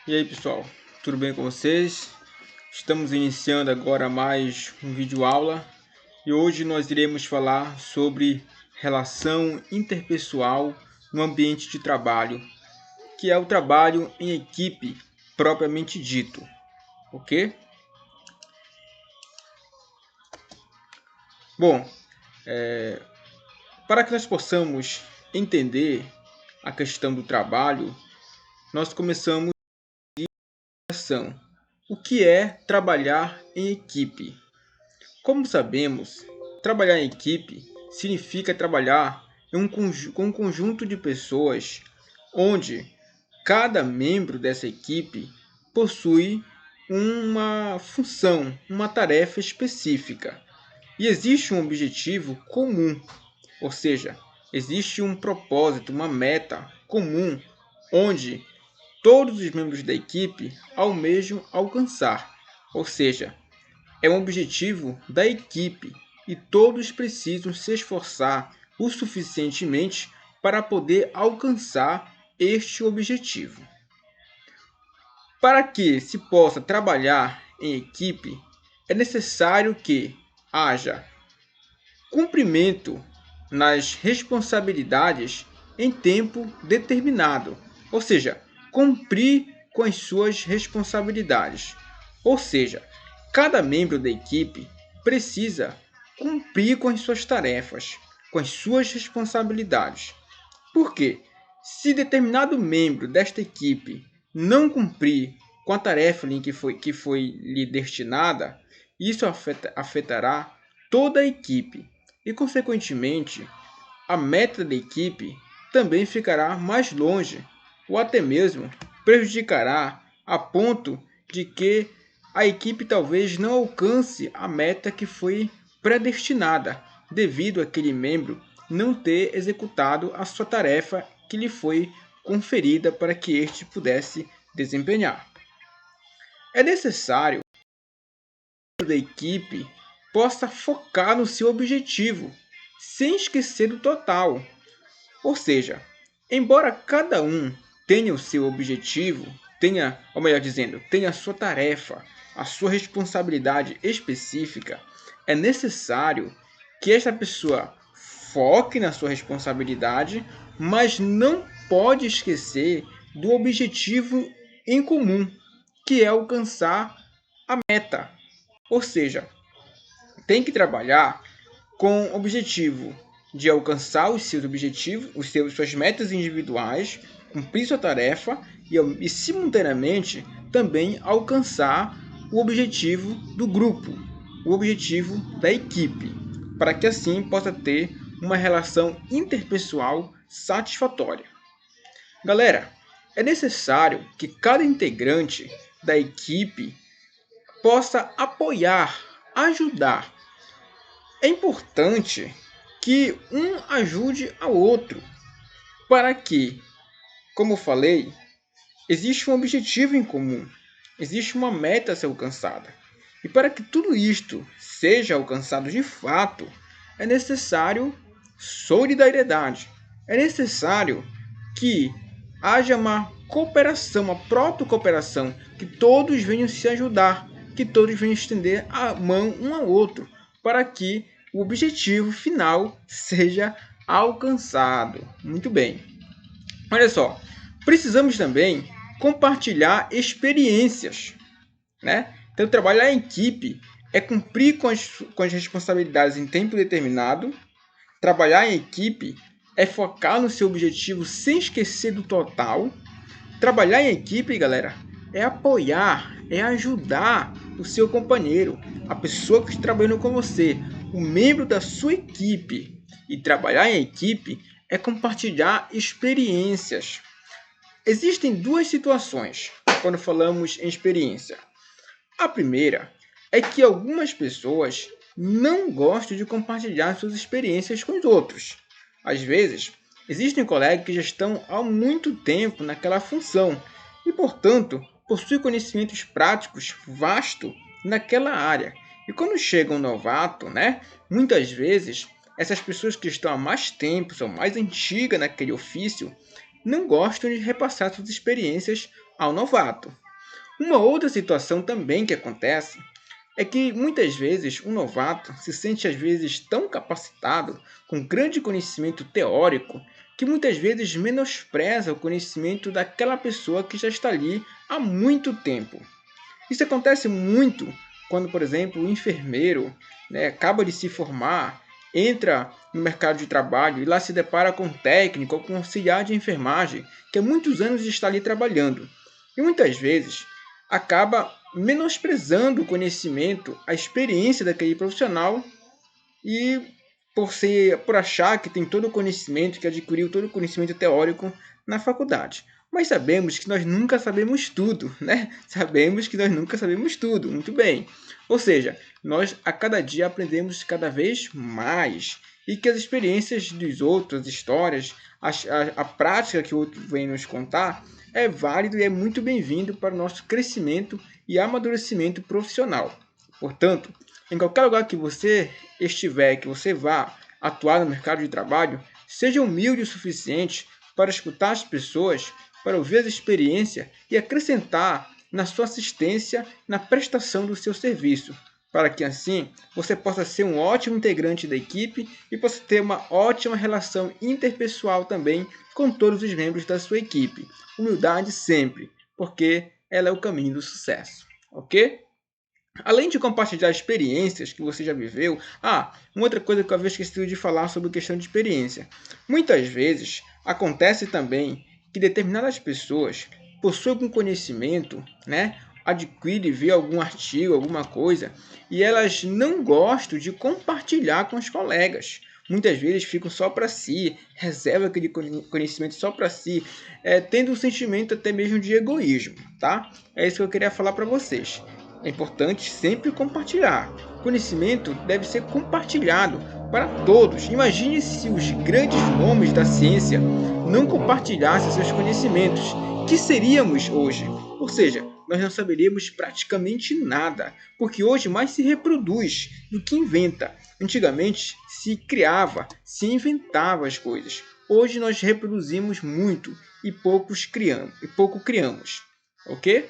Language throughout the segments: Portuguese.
E aí pessoal, tudo bem com vocês? Estamos iniciando agora mais um vídeo aula e hoje nós iremos falar sobre relação interpessoal no ambiente de trabalho, que é o trabalho em equipe propriamente dito, ok? Bom, para que nós possamos entender a questão do trabalho, nós começamos a ação. O que é trabalhar em equipe? Como sabemos, trabalhar em equipe significa trabalhar com um conjunto de pessoas onde cada membro dessa equipe possui uma função, uma tarefa específica e existe um objetivo comum, ou seja, existe um propósito, uma meta comum onde todos os membros da equipe almejam alcançar, ou seja, é um objetivo da equipe e todos precisam se esforçar o suficientemente para poder alcançar este objetivo. Para que se possa trabalhar em equipe, é necessário que haja cumprimento nas responsabilidades em tempo determinado, ou seja, cumprir com as suas responsabilidades. Ou seja, cada membro da equipe precisa cumprir com as suas tarefas, com as suas responsabilidades. Por quê? Se determinado membro desta equipe não cumprir com a tarefa que foi lhe destinada, isso afetará toda a equipe e, consequentemente, a meta da equipe também ficará mais longe ou até mesmo prejudicará a ponto de que a equipe talvez não alcance a meta que foi predestinada, devido àquele membro não ter executado a sua tarefa que lhe foi conferida para que este pudesse desempenhar. É necessário que o membro da equipe possa focar no seu objetivo, sem esquecer do total. Ou seja, embora cada um tenha o seu objetivo, ou melhor dizendo, tenha a sua tarefa, a sua responsabilidade específica, é necessário que esta pessoa foque na sua responsabilidade, mas não pode esquecer do objetivo em comum, que é alcançar a meta. Ou seja, tem que trabalhar com o objetivo de alcançar os seus objetivos, suas metas individuais, cumprir sua tarefa e simultaneamente também alcançar o objetivo do grupo, o objetivo da equipe, para que assim possa ter uma relação interpessoal satisfatória. Galera, é necessário que cada integrante da equipe possa apoiar, ajudar. É importante que um ajude ao outro, para que, como falei, existe um objetivo em comum, existe uma meta a ser alcançada. E para que tudo isto seja alcançado de fato, é necessário solidariedade. É necessário que haja uma cooperação, uma proto-cooperação, que todos venham se ajudar, que todos venham estender a mão um ao outro, para que o objetivo final seja alcançado. Muito bem. Olha só, precisamos também compartilhar experiências, né? Então, trabalhar em equipe é cumprir com as responsabilidades em tempo determinado. Trabalhar em equipe é focar no seu objetivo sem esquecer do total. Trabalhar em equipe, galera, é apoiar, é ajudar o seu companheiro, a pessoa que está trabalhando com você, o membro da sua equipe. E trabalhar em equipe é compartilhar experiências. Existem duas situações quando falamos em experiência. A primeira é que algumas pessoas não gostam de compartilhar suas experiências com os outros. Às vezes, existem colegas que já estão há muito tempo naquela função e, portanto, possuem conhecimentos práticos vastos naquela área. E quando chega um novato, muitas vezes, essas pessoas que estão há mais tempo, são mais antigas naquele ofício, não gostam de repassar suas experiências ao novato. Uma outra situação também que acontece é que muitas vezes o novato se sente às vezes tão capacitado, com grande conhecimento teórico, que muitas vezes menospreza o conhecimento daquela pessoa que já está ali há muito tempo. Isso acontece muito quando, por exemplo, o enfermeiro, acaba de se formar, entra no mercado de trabalho e lá se depara com um técnico ou com um auxiliar de enfermagem que há muitos anos está ali trabalhando. E muitas vezes acaba menosprezando o conhecimento, a experiência daquele profissional e por achar que tem todo o conhecimento, que adquiriu todo o conhecimento teórico na faculdade. Mas sabemos que nós nunca sabemos tudo, né? Sabemos que nós nunca sabemos tudo, muito bem. Ou seja, nós a cada dia aprendemos cada vez mais e que as experiências dos outros, as histórias, a prática que o outro vem nos contar é válido e é muito bem-vindo para o nosso crescimento e amadurecimento profissional. Portanto, em qualquer lugar que você estiver, que você vá atuar no mercado de trabalho, seja humilde o suficiente para escutar as pessoas, para ouvir as experiências e acrescentar na sua assistência, na prestação do seu serviço, para que assim você possa ser um ótimo integrante da equipe e possa ter uma ótima relação interpessoal também com todos os membros da sua equipe. Humildade sempre, porque ela é o caminho do sucesso, ok? Além de compartilhar experiências que você já viveu, uma outra coisa que eu havia esquecido de falar sobre questão de experiência. Muitas vezes acontece também que determinadas pessoas possuem algum conhecimento, adquire, vê algum artigo, alguma coisa, e elas não gostam de compartilhar com os colegas. Muitas vezes ficam só para si, reservam aquele conhecimento só para si, tendo um sentimento até mesmo de egoísmo, tá? É isso que eu queria falar para vocês. É importante sempre compartilhar. Conhecimento deve ser compartilhado para todos. Imagine se os grandes nomes da ciência não compartilhassem seus conhecimentos. Que seríamos hoje? Ou seja, nós não saberíamos praticamente nada, porque hoje mais se reproduz do que inventa. Antigamente se criava, se inventava as coisas. Hoje nós reproduzimos muito e pouco criamos, ok?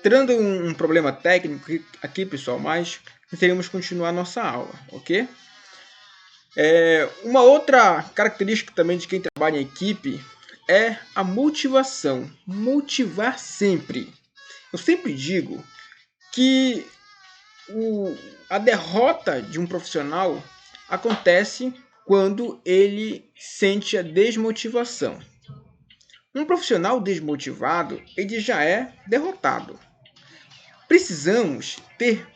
Tendo um problema técnico aqui, pessoal, mas teremos que continuar nossa aula, ok? Uma outra característica também de quem trabalha em equipe é a motivação. Motivar sempre. Eu sempre digo que a derrota de um profissional acontece quando ele sente a desmotivação. Um profissional desmotivado, ele já é derrotado. Precisamos ter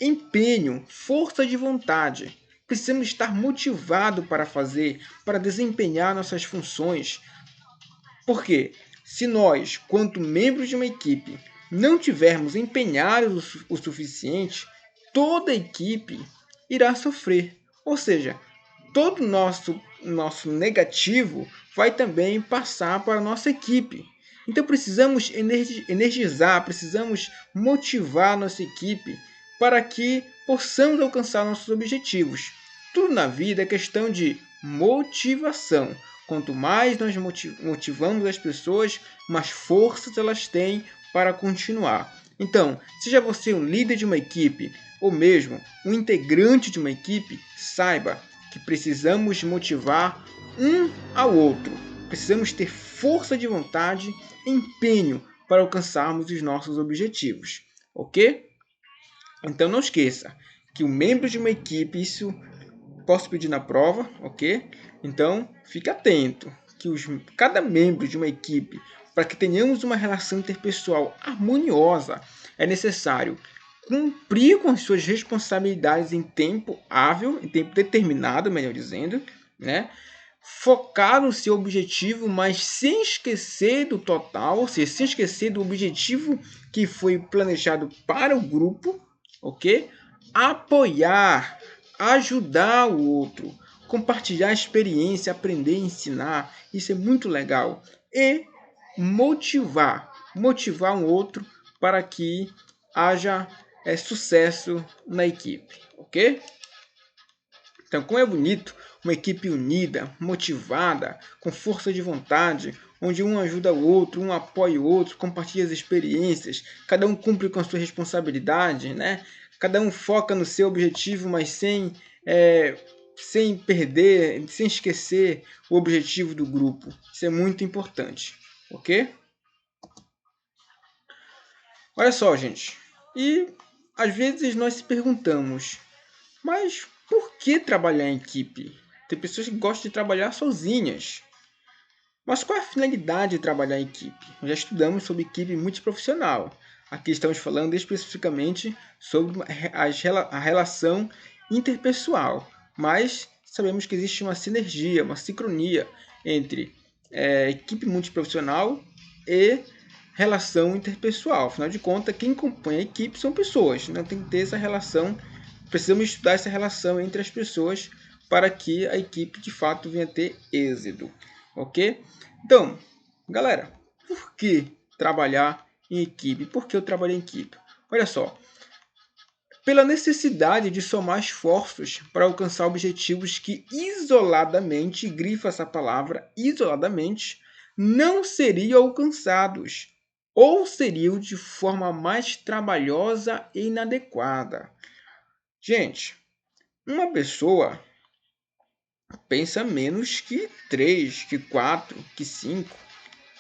empenho, força de vontade. Precisamos estar motivados para fazer, para desempenhar nossas funções. Porque se nós, quanto membros de uma equipe, não tivermos empenhados o suficiente, toda a equipe irá sofrer. Ou seja, todo nosso negativo vai também passar para a nossa equipe. Então precisamos energizar, precisamos motivar nossa equipe para que possamos alcançar nossos objetivos. Tudo na vida é questão de motivação. Quanto mais nós motivamos as pessoas, mais forças elas têm para continuar. Então, seja você um líder de uma equipe ou mesmo um integrante de uma equipe, saiba que precisamos motivar um ao outro. Precisamos ter força de vontade, empenho para alcançarmos os nossos objetivos, ok? Então não esqueça que o membro de uma equipe, isso posso pedir na prova, ok? Então fique atento que cada membro de uma equipe, para que tenhamos uma relação interpessoal harmoniosa, é necessário cumprir com as suas responsabilidades em tempo hábil, em tempo determinado, melhor dizendo, focar no seu objetivo, mas sem esquecer do total, ou seja, sem esquecer do objetivo que foi planejado para o grupo, ok? Apoiar, ajudar o outro, compartilhar a experiência, aprender e ensinar, isso é muito legal. E motivar um outro para que haja sucesso na equipe, ok? Então, como é bonito uma equipe unida, motivada, com força de vontade, onde um ajuda o outro, um apoia o outro, compartilha as experiências, cada um cumpre com a sua responsabilidade, né? Cada um foca no seu objetivo, mas sem perder, sem esquecer o objetivo do grupo. Isso é muito importante, ok? Olha só, gente. E às vezes nós se perguntamos, mas por que trabalhar em equipe? Tem pessoas que gostam de trabalhar sozinhas. Mas qual é a finalidade de trabalhar em equipe? Já estudamos sobre equipe multiprofissional. Aqui estamos falando especificamente sobre a relação interpessoal. Mas sabemos que existe uma sinergia, uma sincronia entre equipe multiprofissional e relação interpessoal. Afinal de contas, quem compõe a equipe são pessoas. Não tem que ter essa relação. Precisamos estudar essa relação entre as pessoas para que a equipe de fato venha a ter êxito. Ok? Então, galera, por que trabalhar em equipe? Por que eu trabalho em equipe? Olha só, pela necessidade de somar esforços para alcançar objetivos que isoladamente, grifa essa palavra, isoladamente, não seriam alcançados ou seriam de forma mais trabalhosa e inadequada. Gente, uma pessoa pensa menos que 3, que 4, que 5,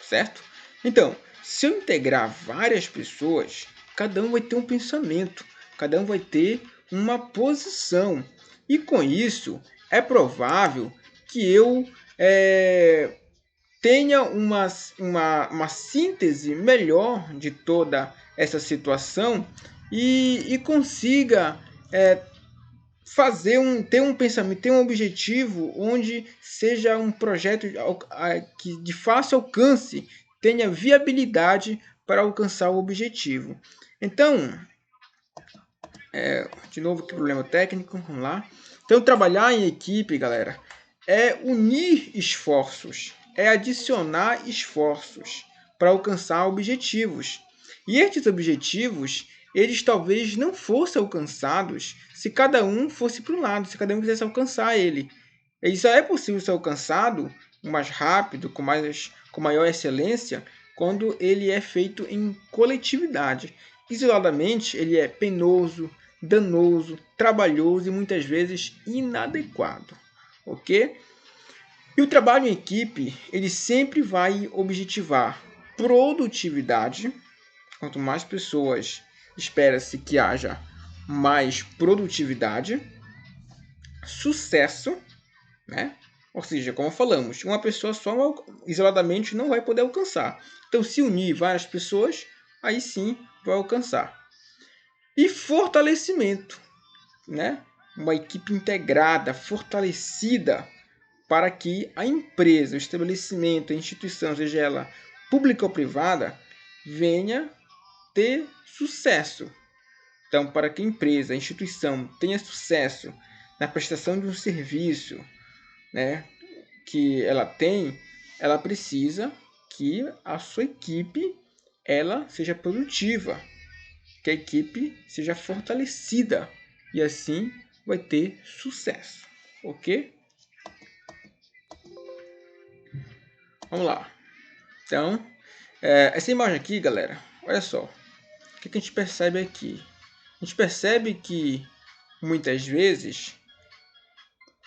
certo? Então, se eu integrar várias pessoas, cada um vai ter um pensamento, cada um vai ter uma posição. E com isso, é provável que eu tenha uma síntese melhor de toda essa situação e consiga ter um pensamento, ter um objetivo onde seja um projeto que de fácil alcance, tenha viabilidade para alcançar o objetivo. Então, de novo que problema técnico, vamos lá. Então, trabalhar em equipe, galera, é unir esforços, é adicionar esforços para alcançar objetivos. E estes objetivos, eles talvez não fossem alcançados se cada um fosse para um lado, se cada um quisesse alcançar ele. E só é possível ser alcançado mais rápido, com maior excelência, quando ele é feito em coletividade. Isoladamente, ele é penoso, danoso, trabalhoso e muitas vezes inadequado, ok? E o trabalho em equipe, ele sempre vai objetivar produtividade. Quanto mais pessoas, espera-se que haja mais produtividade, sucesso, né? Ou seja, como falamos, uma pessoa só isoladamente não vai poder alcançar. Então, se unir várias pessoas, aí sim vai alcançar. E fortalecimento, né? Uma equipe integrada, fortalecida, para que a empresa, o estabelecimento, a instituição, seja ela pública ou privada, venha ter sucesso. Então, para que a empresa, a instituição tenha sucesso na prestação de um serviço, né, que ela tem, ela precisa que a sua equipe ela seja produtiva, que a equipe seja fortalecida e assim vai ter sucesso, ok? Vamos lá. Então, essa imagem aqui, galera, olha só. O que a gente percebe aqui? A gente percebe que muitas vezes,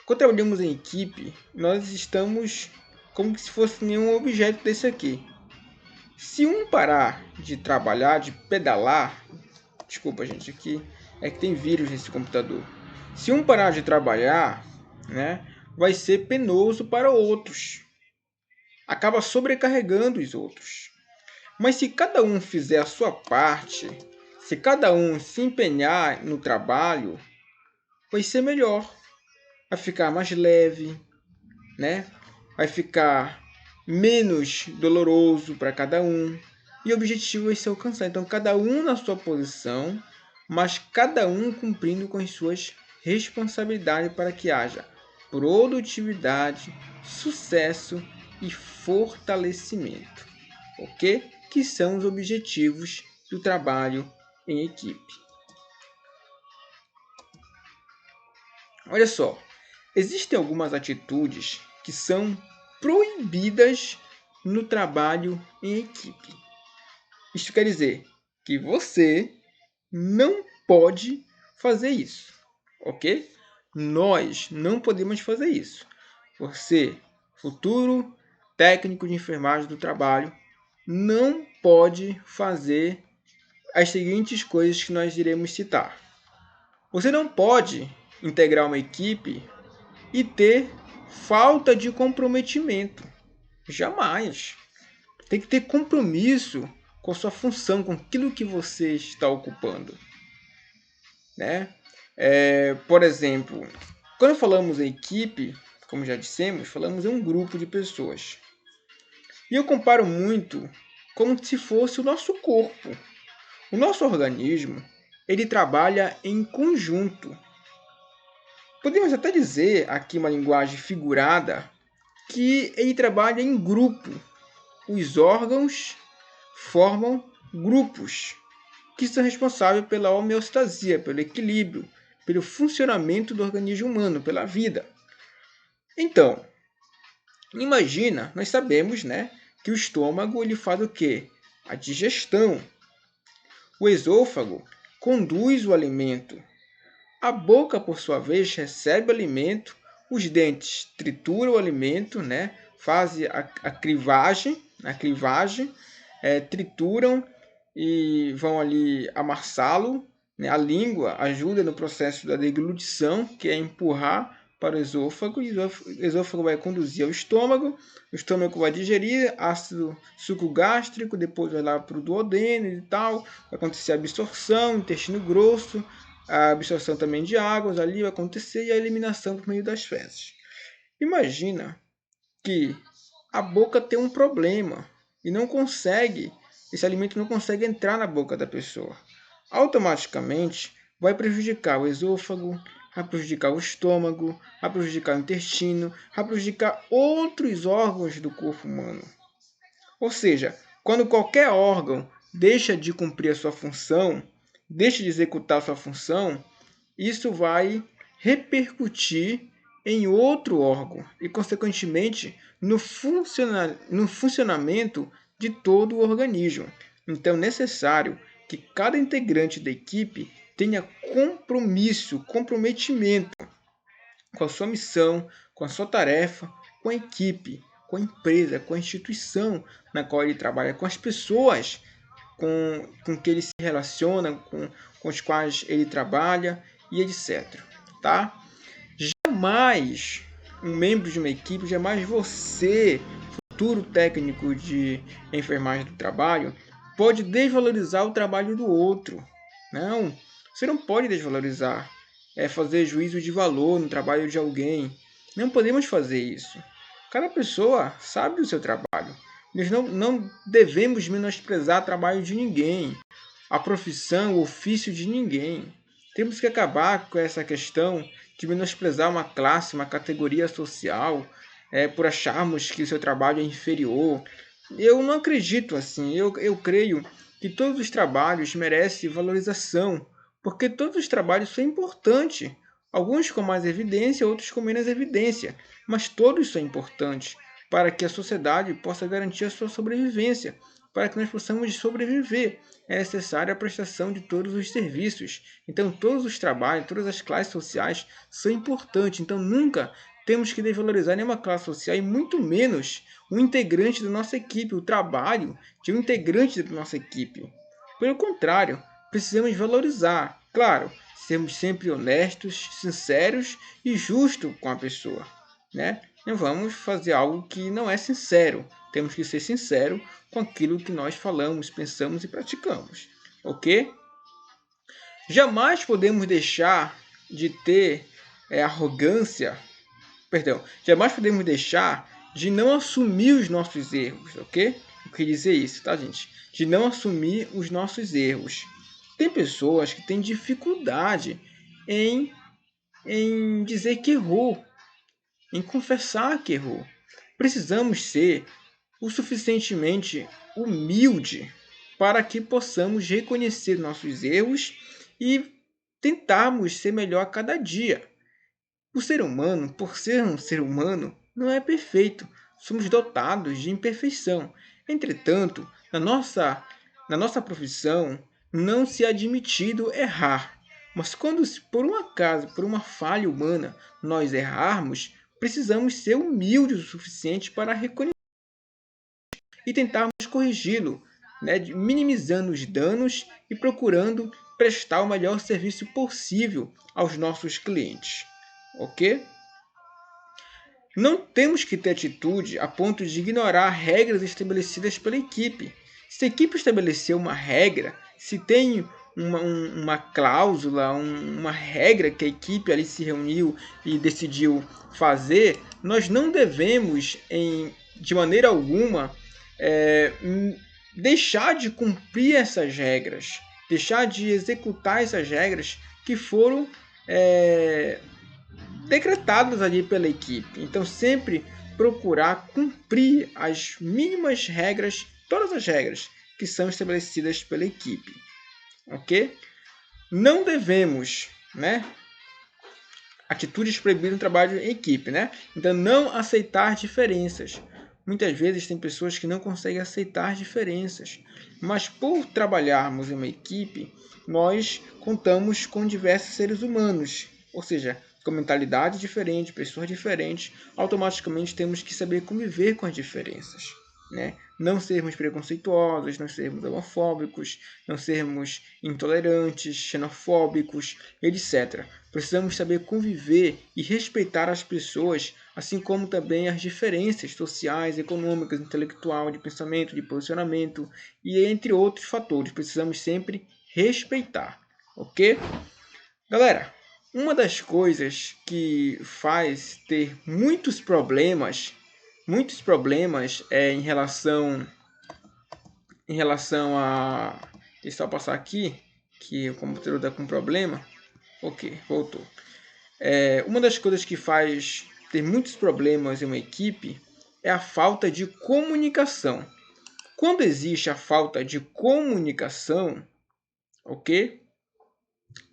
quando trabalhamos em equipe, nós estamos como se fosse nenhum objeto desse aqui. Se um parar de trabalhar, de pedalar, desculpa gente, aqui é que tem vírus nesse computador. Se um parar de trabalhar, né, vai ser penoso para outros. Acaba sobrecarregando os outros. Mas se cada um fizer a sua parte, se cada um se empenhar no trabalho, vai ser melhor. Vai ficar mais leve, né? Vai ficar menos doloroso para cada um. E o objetivo é se alcançar. Então, cada um na sua posição, mas cada um cumprindo com as suas responsabilidades para que haja produtividade, sucesso e fortalecimento. Ok? Que são os objetivos do trabalho em equipe. Olha só, existem algumas atitudes que são proibidas no trabalho em equipe. Isso quer dizer que você não pode fazer isso, ok? Nós não podemos fazer isso. Você, futuro técnico de enfermagem do trabalho, não pode fazer as seguintes coisas que nós iremos citar. Você não pode integrar uma equipe e ter falta de comprometimento. Jamais. Tem que ter compromisso com a sua função, com aquilo que você está ocupando, né? Por exemplo, quando falamos em equipe, como já dissemos, falamos em um grupo de pessoas. E eu comparo muito como se fosse o nosso corpo. O nosso organismo, ele trabalha em conjunto. Podemos até dizer, aqui uma linguagem figurada, que ele trabalha em grupo. Os órgãos formam grupos que são responsáveis pela homeostasia, pelo equilíbrio, pelo funcionamento do organismo humano, pela vida. Então, imagina, nós sabemos, né, que o estômago ele faz o quê? A digestão. O esôfago conduz o alimento. A boca, por sua vez, recebe o alimento. Os dentes trituram o alimento, né? Fazem a crivagem, trituram e vão ali amassá-lo. Né? A língua ajuda no processo da deglutição, que é empurrar para o esôfago, e o esôfago vai conduzir ao estômago, o estômago vai digerir ácido suco gástrico, depois vai lá para o duodeno e tal, vai acontecer a absorção, intestino grosso, a absorção também de águas ali vai acontecer e a eliminação por meio das fezes. Imagina que a boca tem um problema e não consegue, esse alimento não consegue entrar na boca da pessoa. Automaticamente vai prejudicar o esôfago, vai prejudicar o estômago, vai prejudicar o intestino, vai prejudicar outros órgãos do corpo humano. Ou seja, quando qualquer órgão deixa de cumprir a sua função, deixa de executar a sua função, isso vai repercutir em outro órgão e, consequentemente, no funcionamento de todo o organismo. Então, é necessário que cada integrante da equipe tenha comprometimento com a sua missão, com a sua tarefa, com a equipe, com a empresa, com a instituição na qual ele trabalha, com as pessoas com que ele se relaciona, com os quais ele trabalha e etc. Tá? Jamais um membro de uma equipe, jamais você, futuro técnico de enfermagem do trabalho, pode desvalorizar o trabalho do outro. Não, você não pode desvalorizar, fazer juízo de valor no trabalho de alguém. Não podemos fazer isso. Cada pessoa sabe o seu trabalho. Nós não devemos menosprezar o trabalho de ninguém, a profissão, o ofício de ninguém. Temos que acabar com essa questão de menosprezar uma classe, uma categoria social, por acharmos que o seu trabalho é inferior. Eu não acredito assim. Eu creio que todos os trabalhos merecem valorização, porque todos os trabalhos são importantes. Alguns com mais evidência, outros com menos evidência, mas todos são importantes para que a sociedade possa garantir a sua sobrevivência, para que nós possamos sobreviver. É necessária a prestação de todos os serviços. Então, todos os trabalhos, todas as classes sociais são importantes. Então, nunca temos que desvalorizar nenhuma classe social e muito menos um integrante da nossa equipe, o trabalho de um integrante da nossa equipe. Pelo contrário, precisamos valorizar. Claro, sermos sempre honestos, sinceros e justos com a pessoa, né? Não vamos fazer algo que não é sincero. Temos que ser sinceros com aquilo que nós falamos, pensamos e praticamos, ok? Jamais podemos deixar de ter arrogância, jamais podemos deixar de não assumir os nossos erros, ok? Eu queria dizer isso, tá, gente? De não assumir os nossos erros. Tem pessoas que têm dificuldade em dizer que errou, em confessar que errou. Precisamos ser o suficientemente humilde para que possamos reconhecer nossos erros e tentarmos ser melhor a cada dia. O ser humano, por ser um ser humano, não é perfeito. somos dotados de imperfeição. Entretanto, na nossa profissão, não se é admitido errar. Mas quando, por um acaso, por uma falha humana, nós errarmos, precisamos ser humildes o suficiente para reconhecer e tentarmos corrigi-lo, né, minimizando os danos e procurando prestar o melhor serviço possível aos nossos clientes. Ok? Não temos que ter atitude a ponto de ignorar regras estabelecidas pela equipe. Se a equipe estabeleceu uma regra, se tem uma cláusula, uma regra que a equipe ali se reuniu e decidiu fazer, nós não devemos, de maneira alguma, deixar de cumprir essas regras, deixar de executar essas regras que foram decretadas ali pela equipe. Então, sempre procurar cumprir as mínimas regras, todas as regras que são estabelecidas pela equipe. Ok? Não devemos, né? Atitudes proibidas no trabalho em equipe, né? Então, não aceitar diferenças. Muitas vezes tem pessoas que não conseguem aceitar diferenças, mas por trabalharmos em uma equipe, nós contamos com diversos seres humanos, ou seja, com mentalidade diferente, pessoas diferentes, automaticamente temos que saber conviver com as diferenças, né? Não sermos preconceituosos, não sermos homofóbicos, não sermos intolerantes, xenofóbicos, etc. Precisamos saber conviver e respeitar as pessoas, assim como também as diferenças sociais, econômicas, intelectual, de pensamento, de posicionamento e entre outros fatores. Precisamos sempre respeitar, ok? Galera, uma das coisas que faz ter muitos problemas em relação a... Deixa eu só passar aqui, que o computador está com problema. Ok, voltou. Uma das coisas que faz ter muitos problemas em uma equipe é a falta de comunicação. Quando existe a falta de comunicação, ok?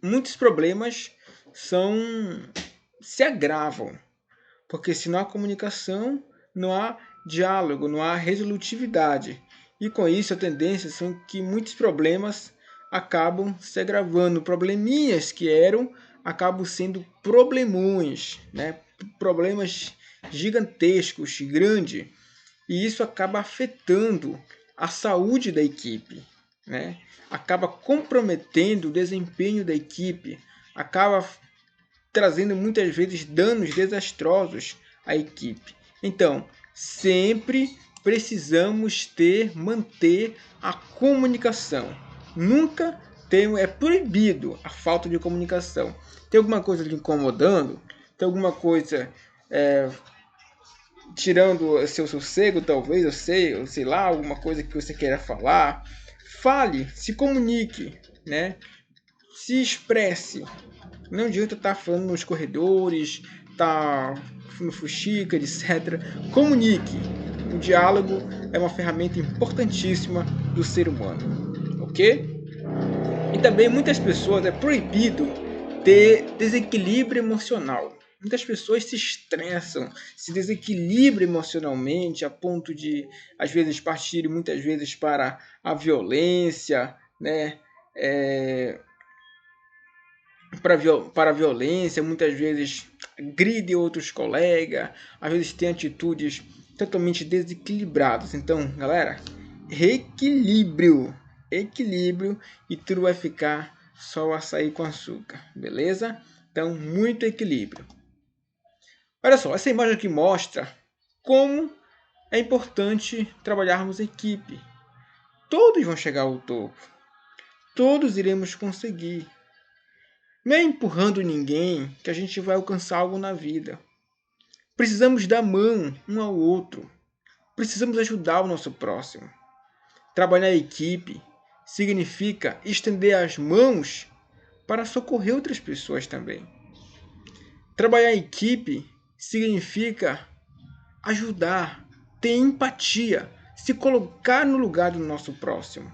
Muitos problemas se agravam. Porque se não há comunicação, não há diálogo, não há resolutividade. E com isso a tendência são que muitos problemas acabam se agravando. Probleminhas que acabam sendo problemões, né? Problemas gigantescos, grandes. E isso acaba afetando a saúde da equipe, né? Acaba comprometendo o desempenho da equipe, acaba trazendo muitas vezes danos desastrosos à equipe. Então, sempre precisamos manter a comunicação. Nunca é proibido a falta de comunicação. Tem alguma coisa lhe incomodando? Tem alguma coisa tirando seu sossego, talvez, eu sei lá, alguma coisa que você queira falar? Fale, se comunique, né? Se expresse. Não adianta estar falando nos corredores, estar no fuxica, etc. Comunique. O diálogo é uma ferramenta importantíssima do ser humano, ok? E também muitas pessoas é proibido ter desequilíbrio emocional. Muitas pessoas se estressam, se desequilibram emocionalmente a ponto de, às vezes, partirem muitas vezes para a violência, né? Para a violência, muitas vezes agride outros colegas, às vezes tem atitudes totalmente desequilibradas. Então, galera, equilíbrio e tudo vai ficar só o açaí com açúcar, beleza? Então, muito equilíbrio. Olha só, essa imagem aqui mostra como é importante trabalharmos em equipe. Todos vão chegar ao topo. Todos iremos conseguir. Não é empurrando ninguém que a gente vai alcançar algo na vida. Precisamos dar mão um ao outro. Precisamos ajudar o nosso próximo. Trabalhar em equipe significa estender as mãos para socorrer outras pessoas também. Trabalhar em equipe significa ajudar, ter empatia, se colocar no lugar do nosso próximo.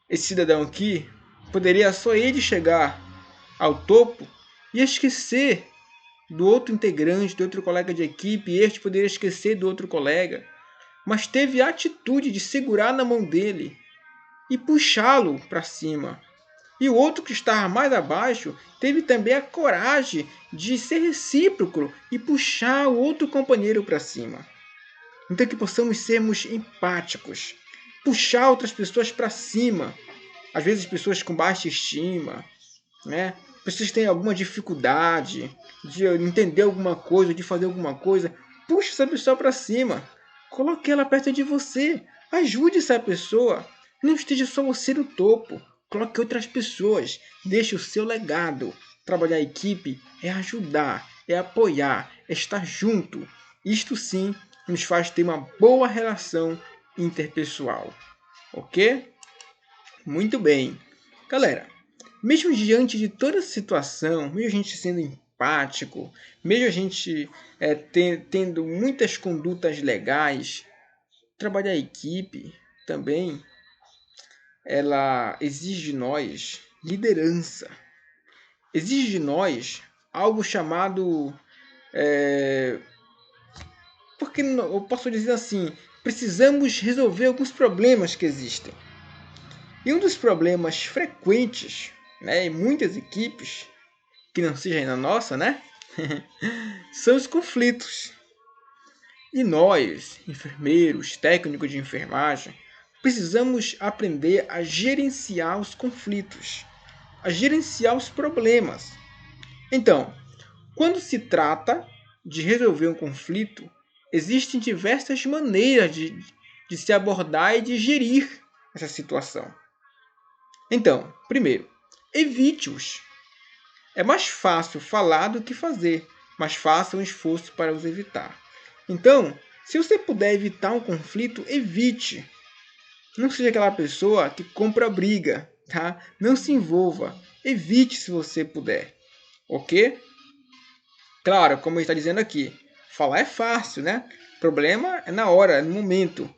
Esse cidadão aqui poderia só ele chegar ao topo e esquecer do outro integrante, do outro colega de equipe, e este poderia esquecer do outro colega, mas teve a atitude de segurar na mão dele e puxá-lo para cima. E o outro que estava mais abaixo teve também a coragem de ser recíproco e puxar o outro companheiro para cima. Então que possamos sermos empáticos, puxar outras pessoas para cima. Às vezes pessoas com baixa estima, né? Pessoas que têm alguma dificuldade de entender alguma coisa, de fazer alguma coisa. Puxa essa pessoa para cima. Coloque ela perto de você. Ajude essa pessoa. Não esteja só você no topo. Coloque outras pessoas. Deixe o seu legado. Trabalhar em equipe é ajudar, é apoiar, é estar junto. Isto sim nos faz ter uma boa relação interpessoal. Ok? Muito bem. Galera, mesmo diante de toda a situação, mesmo a gente sendo empático, mesmo a gente tendo muitas condutas legais, trabalhar em equipe também, ela exige de nós liderança. Exige de nós algo chamado... porque eu posso dizer assim, precisamos resolver alguns problemas que existem. E um dos problemas frequentes, né, em muitas equipes, que não seja na nossa, né, são os conflitos. E nós, enfermeiros, técnicos de enfermagem, precisamos aprender a gerenciar os conflitos, a gerenciar os problemas. Então, quando se trata de resolver um conflito, existem diversas maneiras de se abordar e de gerir essa situação. Então, primeiro, evite-os. É mais fácil falar do que fazer, mas faça um esforço para os evitar. Então, se você puder evitar um conflito, evite. Não seja aquela pessoa que compra briga, tá? Não se envolva. Evite se você puder, ok? Claro, como ele está dizendo aqui, falar é fácil, né? O problema é na hora, é no momento,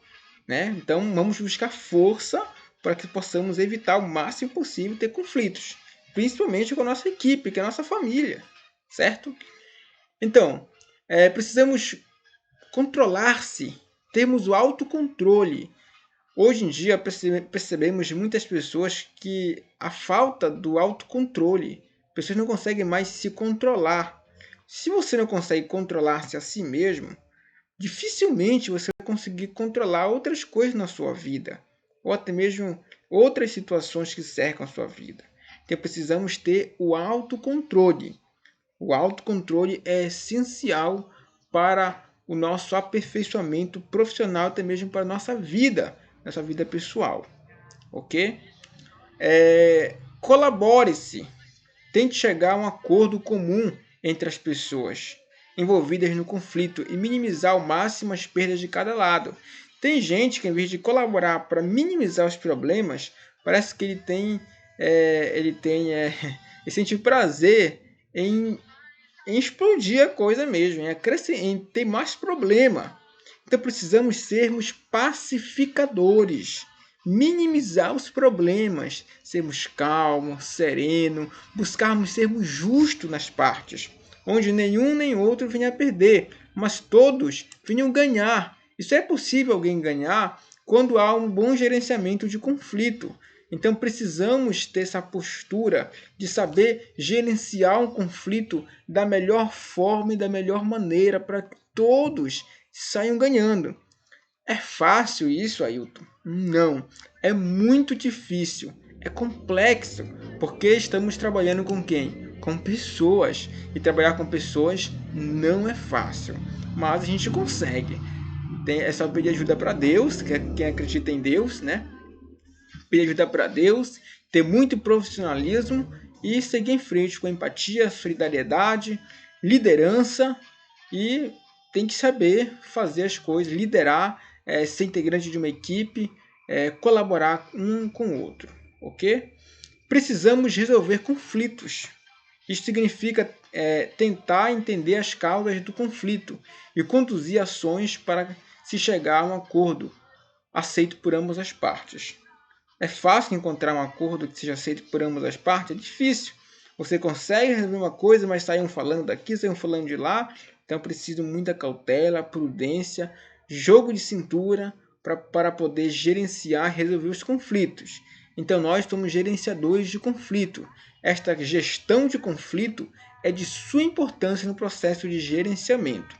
né? Então, vamos buscar força para que possamos evitar o máximo possível ter conflitos, principalmente com a nossa equipe, que é a nossa família, certo? Então, precisamos controlar-se, temos o autocontrole. Hoje em dia percebemos de muitas pessoas que a falta do autocontrole, pessoas não conseguem mais se controlar. Se você não consegue controlar-se a si mesmo, dificilmente você vai conseguir controlar outras coisas na sua vida, ou até mesmo outras situações que cercam a sua vida. Então precisamos ter o autocontrole. O autocontrole é essencial para o nosso aperfeiçoamento profissional, até mesmo para a nossa vida pessoal. Ok? Colabore-se. Tente chegar a um acordo comum entre as pessoas envolvidas no conflito e minimizar ao máximo as perdas de cada lado. Tem gente que, em vez de colaborar para minimizar os problemas, parece que ele sente prazer em explodir a coisa mesmo, em ter mais problema. Então precisamos sermos pacificadores, minimizar os problemas, sermos calmos, serenos, buscarmos sermos justos nas partes, onde nenhum nem outro venha a perder, mas todos venham ganhar. E só é possível alguém ganhar quando há um bom gerenciamento de conflito. Então precisamos ter essa postura de saber gerenciar um conflito da melhor forma e da melhor maneira para que todos saiam ganhando. É fácil isso, Ailton? Não, é muito difícil, é complexo, porque estamos trabalhando com quem? Com pessoas, e trabalhar com pessoas não é fácil, mas a gente consegue. É só pedir ajuda para Deus, quem acredita em Deus, né? Pedir ajuda para Deus, ter muito profissionalismo e seguir em frente com empatia, solidariedade, liderança, e tem que saber fazer as coisas, liderar, ser integrante de uma equipe, colaborar um com o outro, ok? Precisamos resolver conflitos. Isso significa tentar entender as causas do conflito e conduzir ações para se chegar a um acordo aceito por ambas as partes. É fácil encontrar um acordo que seja aceito por ambas as partes? É difícil, Você consegue resolver uma coisa, mas sai um falando daqui, sai um falando de lá. Então preciso muita cautela, prudência, jogo de cintura para poder gerenciar e resolver os conflitos. Então nós somos gerenciadores de conflito. Esta gestão de conflito é de sua importância no processo de gerenciamento,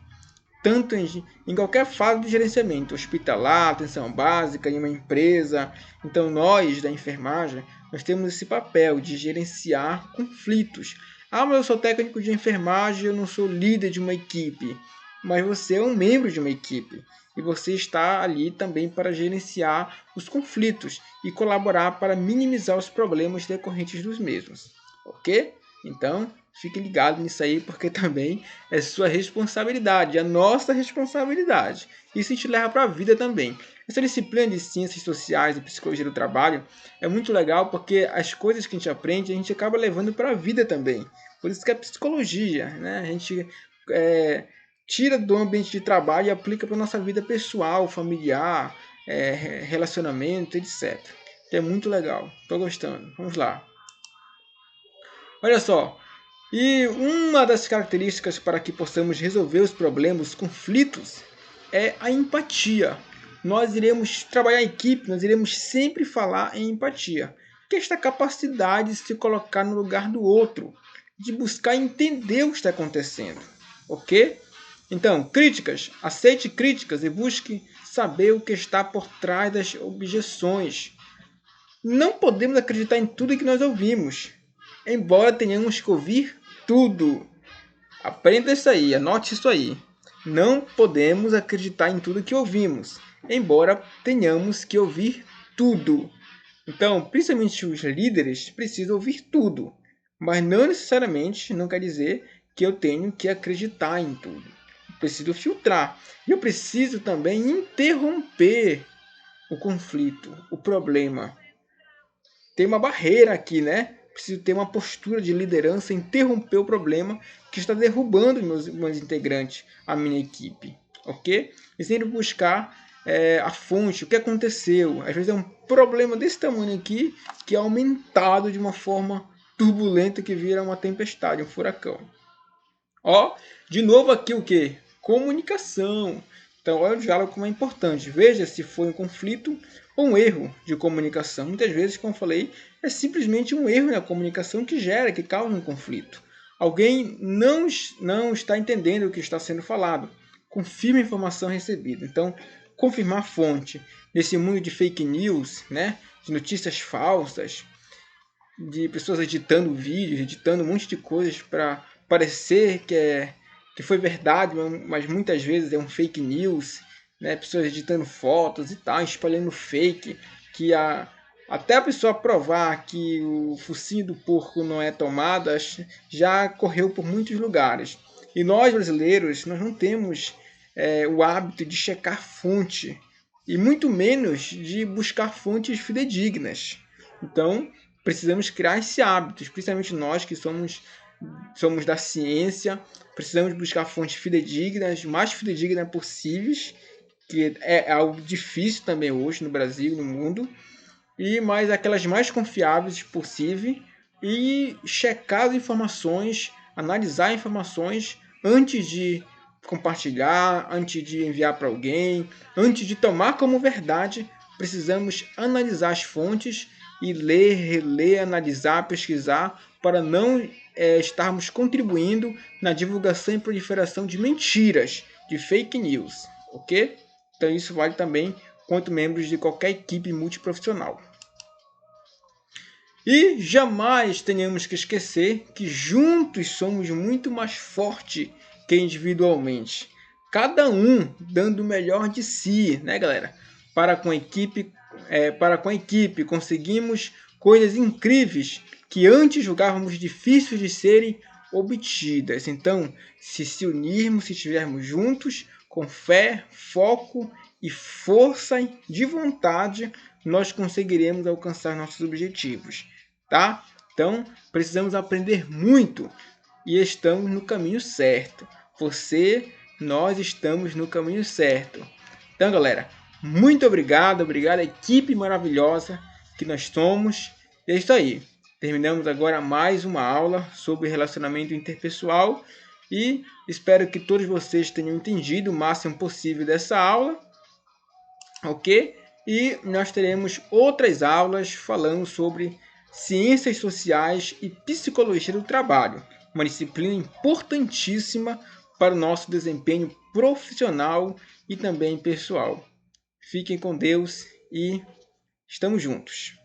tanto em qualquer fase do gerenciamento, hospitalar, atenção básica, em uma empresa. Então nós da enfermagem, nós temos esse papel de gerenciar conflitos. Ah, mas eu sou técnico de enfermagem, eu não sou líder de uma equipe. Mas você é um membro de uma equipe e você está ali também para gerenciar os conflitos e colaborar para minimizar os problemas decorrentes dos mesmos, ok? Então, fique ligado nisso aí, porque também é sua responsabilidade, é nossa responsabilidade. Isso te leva para a vida também. Essa disciplina de ciências sociais e psicologia do trabalho é muito legal, porque as coisas que a gente aprende, a gente acaba levando para a vida também. Por isso que é psicologia, né? A gente tira do ambiente de trabalho e aplica para a nossa vida pessoal, familiar, relacionamento, etc. É muito legal. Estou gostando. Vamos lá. Olha só. E uma das características para que possamos resolver os problemas, os conflitos, é a empatia. Nós iremos trabalhar em equipe, nós iremos sempre falar em empatia, que é esta capacidade de se colocar no lugar do outro, de buscar entender o que está acontecendo, ok? Então, críticas, aceite críticas e busque saber o que está por trás das objeções. Não podemos acreditar em tudo que nós ouvimos, embora tenhamos que ouvir tudo. Aprenda isso aí, anote isso aí. Não podemos acreditar em tudo que ouvimos, embora tenhamos que ouvir tudo. Então, principalmente os líderes precisam ouvir tudo, mas não necessariamente não quer dizer que eu tenho que acreditar em tudo. Eu preciso filtrar. E eu preciso também interromper o conflito, o problema. Tem uma barreira aqui, né? Preciso ter uma postura de liderança, interromper o problema que está derrubando meus integrantes, a minha equipe, ok? E sempre buscar a fonte, o que aconteceu. Às vezes é um problema desse tamanho aqui que é aumentado de uma forma turbulenta que vira uma tempestade, um furacão. Ó, de novo aqui o que? Comunicação. Então, olha o diálogo como é importante. Veja se foi um conflito ou um erro de comunicação. Muitas vezes, como eu falei, é simplesmente um erro na comunicação que gera, que causa um conflito. Alguém não está entendendo o que está sendo falado. Confirme a informação recebida. Então, confirmar a fonte. Nesse mundo de fake news, né, de notícias falsas, de pessoas editando vídeos, editando um monte de coisas para parecer que foi verdade, mas muitas vezes é um fake news, né? Pessoas editando fotos e tal, espalhando fake, que até a pessoa provar que o focinho do porco não é tomada, já correu por muitos lugares. E nós brasileiros, nós não temos o hábito de checar fonte, e muito menos de buscar fontes fidedignas. Então, precisamos criar esse hábito, principalmente nós que somos da ciência, precisamos buscar fontes fidedignas, mais fidedignas possíveis, que é algo difícil também hoje no Brasil e no mundo, e mais aquelas mais confiáveis possível, e checar as informações, analisar informações antes de compartilhar, antes de enviar para alguém, antes de tomar como verdade. Precisamos analisar as fontes e ler, reler, analisar, pesquisar, para não estarmos contribuindo na divulgação e proliferação de mentiras, de fake news, ok? Então isso vale também quanto membros de qualquer equipe multiprofissional. E jamais tenhamos que esquecer que juntos somos muito mais fortes que individualmente. Cada um dando o melhor de si, né, galera? Para com a equipe conseguimos coisas incríveis que antes julgávamos difíceis de serem obtidas. Então, se unirmos, se estivermos juntos, com fé, foco e força de vontade, nós conseguiremos alcançar nossos objetivos, tá? Então, precisamos aprender muito e estamos no caminho certo. Nós estamos no caminho certo. Então, galera, muito obrigado, equipe maravilhosa que nós somos. E é isso aí. Terminamos agora mais uma aula sobre relacionamento interpessoal e espero que todos vocês tenham entendido o máximo possível dessa aula, ok? E nós teremos outras aulas falando sobre ciências sociais e psicologia do trabalho, uma disciplina importantíssima para o nosso desempenho profissional e também pessoal. Fiquem com Deus e estamos juntos.